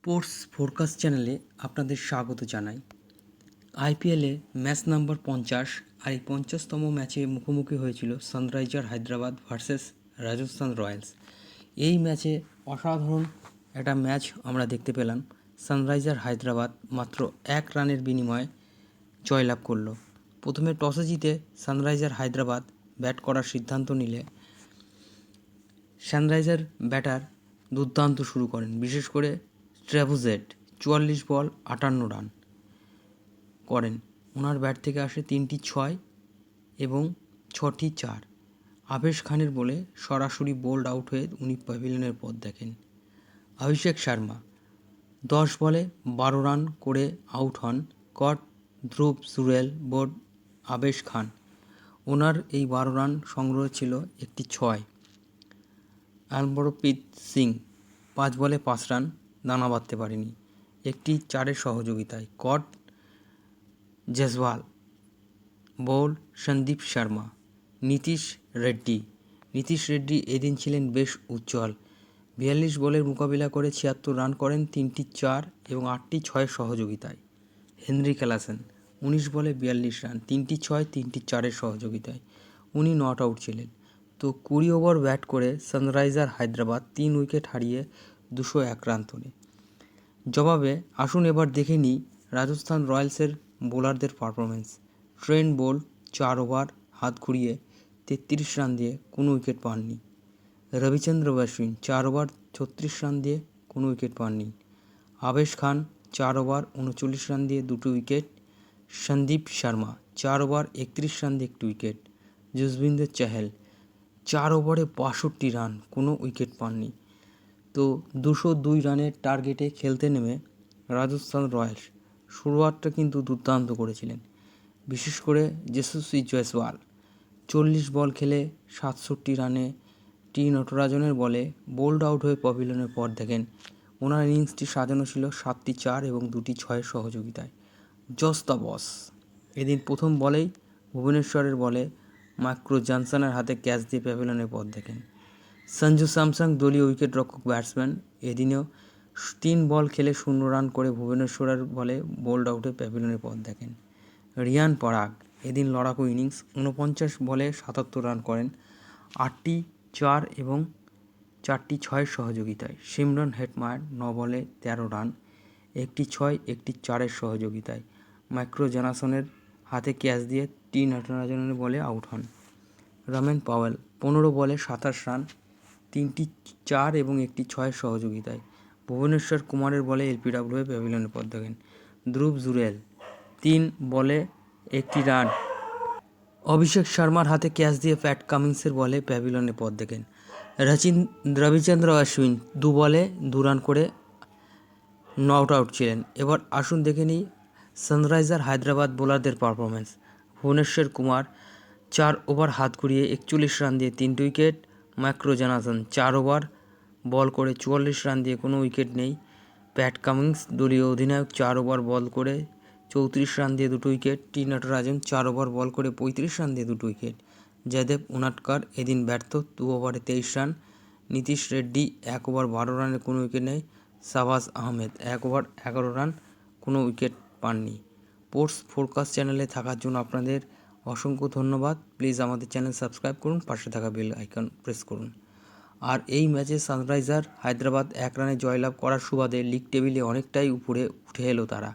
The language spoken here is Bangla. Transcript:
স্পোর্টস ফোরকাস্ট চ্যানেলে আপনাদের স্বাগত জানাই। আইপিএলে ম্যাচ নাম্বার 50 আর এই 50তম ম্যাচে মুখোমুখি হয়েছিল sunriser Hyderabad versus Rajasthan Royals. এই ম্যাচে অসাধারণ একটা ম্যাচ আমরা দেখতে পেলাম। সানরাইজার হায়দ্রাবাদ মাত্র 1 রানের বিনিময়ে জয়লাভ করলো। প্রথমে টসে জিতে সানরাইজার হায়দ্রাবাদ ব্যাট করার সিদ্ধান্ত নিলে সানরাইজার ব্যাটার দুর্দান্ত শুরু করেন, বিশেষ করে ট্র্যাভেজেট 44 বল 58 রান করেন। ওনার ব্যাট থেকে আসে 3টি 6 এবং 6টি 4। আবেশ খানের বলে সরাসরি বোল্ড আউট হয়ে উনি প্যাভিলিয়নের পথ দেখেন। অভিষেক শর্মা 10 বলে 12 রান করে আউট হন। কট ধ্রুব জুরেল বোর্ড আবেশ খান। ওনার এই 12 রান সংগ্রহ ছিল একটি 6। আলমরপ্রীত সিং 5 বলে 5 রান, দানা বাঁধতে পারেনি একটি 4-এর সহযোগিতায়। কট জয়সওয়াল বোল্ড সন্দীপ শর্মা। নীতিশ রেড্ডি এদিন ছিলেন বেশ উজ্জ্বল। 42 বলের মোকাবিলা করে 76 রান করেন 3টি 4 এবং 8টি 6-এর সহযোগিতায়। হেনরি ক্লাসেন 19 বলে 42 রান, 3টি 6 3টি 4-এর সহযোগিতায়। উনি নট আউট ছিলেন। তো 20 ওভার ব্যাট করে সানরাইজার হায়দ্রাবাদ 3 উইকেট হারিয়ে 201 রান তোলে। জবাবে আসুন এবার দেখে নিই রাজস্থান রয়্যালসের বোলারদের পারফরমেন্স। ট্রেন্ট বোল্ট 4 ওভার হাত ঘুরিয়ে 33 রান দিয়ে কোনো উইকেট পাননি। রবিচন্দ্র অশ্বিন 4 ওভার 36 রান দিয়ে কোনো উইকেট পাননি। আবেশ খান 4 ওভার 39 রান দিয়ে 2টি wicket. Sandeep Sharma 4 over 31 run দিয়ে 1টি উইকেট। যুজবেন্দ্র চাহাল 4 ওভারে 62 রান, কোনো উইকেট পাননি। তো 202 রানের টার্গেটে খেলতে নেমে রাজস্থান রয়্যালস শুরুয়াতটা কিন্তু দুর্দান্ত করেছিলেন, বিশেষ করে যশস্বী জয়সওয়াল 40 বল খেলে 67 রানে টি নটরাজনের বলে বোল্ড আউট হয়ে প্যাভিলিয়নের পথ দেখেন। ওনার ইনিংসটি সাজানো ছিল 7টি 4 এবং 2টি 6-এর সহযোগিতায়। জস দ্য বস এদিন প্রথম বলেই ভুবনেশ্বরের বলে মাইক্রো জনসনের হাতে ক্যাচ দিয়ে প্যাভিলিয়নের পথ দেখেন। সঞ্জু স্যামসং দলীয় উইকেট রক্ষক ব্যাটসম্যান এদিনেও 3 বল খেলে 0 রান করে ভুবনেশ্বরের বলে বোল্ড আউটে প্যাভিলিয়নের পথ দেখেন। রিয়ান পরাগ এদিন লড়াকু ইনিংস 49 বলে 77 রান করেন 8টি 4 এবং 4টি 6-এর সহযোগিতায়। সিমরন হেটমায়ার 9 বলে 13 রান, একটি 6 একটি 4-এর সহযোগিতায়। মাইক্রো জনসনের হাতে ক্যাচ দিয়ে টি নটরাজনের বলে আউট হন। রমেন পাওয়েল 15 বলে 27 রান, 3টি 4 এবং একটি 6-এর সহযোগিতায়। ভুবনেশ্বর কুমারের বলে এলপিডব্লিউ হয়ে প্যাভিলিয়নের পথ দেখেন। ধ্রুব জুরেল 3 বলে 1টি রান। অভিষেক শর্মার হাতে ক্যাচ দিয়ে প্যাট কামিন্সের বলে প্যাভিলিয়নের পথ দেখেন। রবিচন্দ্র অশ্বিন 2 বলে 2 রান করে নট আউট ছিলেন। এবার আসুন দেখে নিই সানরাইজার হায়দ্রাবাদ বোলারদের পারফরমেন্স। ভুবনেশ্বর কুমার 4 ওভার হাত ঘুরিয়ে 41 রান দিয়ে 3টি উইকেট। মাইক্রো জনসন 4 ওভার বল করে 44 রান দিয়ে কোনো উইকেট নেই। প্যাট কামিন্স দলীয় অধিনায়ক 4 ওভার বল করে 34 রান দিয়ে 2টি উইকেট। টি নটরাজন 4 ওভার বল করে 35 রান দিয়ে 2টি উইকেট। জয়দেব উনাটকর এদিন ব্যর্থ 2 ওভারে 23 রান। নীতিশ রেড্ডি 1 ওভার 12 রানে কোনো উইকেট নেই। শাহবাজ আহমেদ 1 ওভার 11 রান, কোনো উইকেট পাননি। স্পোর্টস ফোরকাস্ট চ্যানেলে থাকার জন্য আপনাদের অসংখ্য ধন্যবাদ। প্লিজ আমাদের চ্যানেল সাবস্ক্রাইব করুন, পাশে থাকা বেল আইকন প্রেস করুন। আর এই ম্যাচে সানরাইজার হায়দ্রাবাদ 1 রানে জয়লাভ করার সুবাদে লিগ টেবিলে অনেকটাই উপরে উঠে এলো তারা।